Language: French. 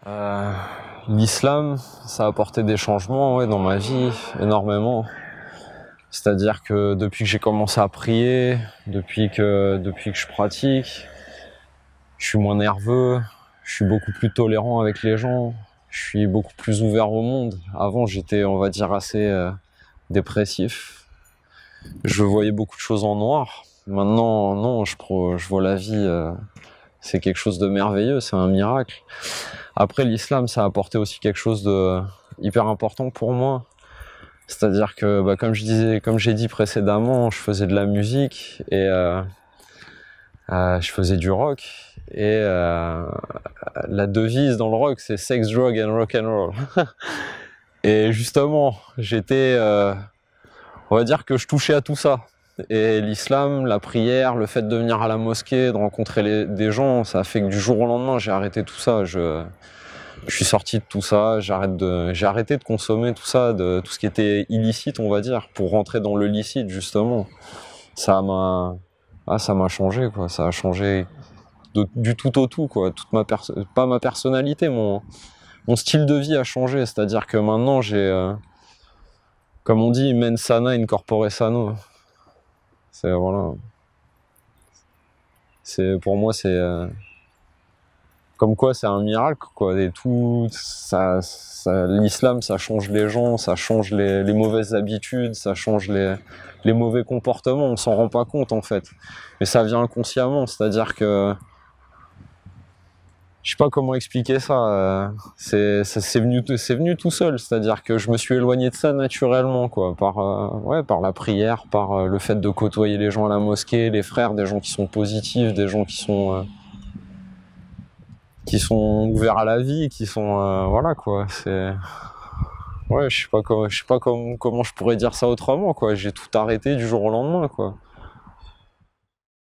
Euh, L'islam, ça a apporté des changements, ouais, dans ma vie, énormément. C'est-à-dire que depuis que j'ai commencé à prier, depuis que je pratique, je suis moins nerveux, je suis beaucoup plus tolérant avec les gens, je suis beaucoup plus ouvert au monde. Avant, j'étais, on va dire, assez dépressif. Je voyais beaucoup de choses en noir. Maintenant, non, je vois la vie, c'est quelque chose de merveilleux, c'est un miracle. Après, l'islam, ça a apporté aussi quelque chose de hyper important pour moi. C'est-à-dire que, bah, comme j'ai dit précédemment, je faisais de la musique et je faisais du rock. Et la devise dans le rock, c'est sex, drug and rock and roll. Et justement, on va dire que je touchais à tout ça. Et l'islam, la prière, le fait de venir à la mosquée, de rencontrer des gens, ça a fait que du jour au lendemain, j'ai arrêté tout ça. Je suis sorti de tout ça, j'ai arrêté de consommer tout ça, de tout ce qui était illicite, on va dire, pour rentrer dans le licite, justement. Ça m'a changé, quoi. Ça a changé du tout au tout, quoi. Pas ma personnalité, mon style de vie a changé. C'est-à-dire que maintenant, comme on dit, mens sana in corpore sano. Voilà. Pour moi, comme quoi c'est un miracle, quoi. Et tout, l'islam, ça change les gens, ça change les mauvaises habitudes, ça change les mauvais comportements. On s'en rend pas compte, en fait. Mais ça vient inconsciemment, c'est-à-dire que je sais pas comment expliquer ça. C'est venu tout seul, c'est-à-dire que je me suis éloigné de ça naturellement, quoi, par la prière, par le fait de côtoyer les gens à la mosquée, les frères, des gens qui sont positifs, des gens qui sont ouverts à la vie, qui sont voilà, quoi. Ouais, je sais pas comment je pourrais dire ça autrement, quoi. J'ai tout arrêté du jour au lendemain, quoi.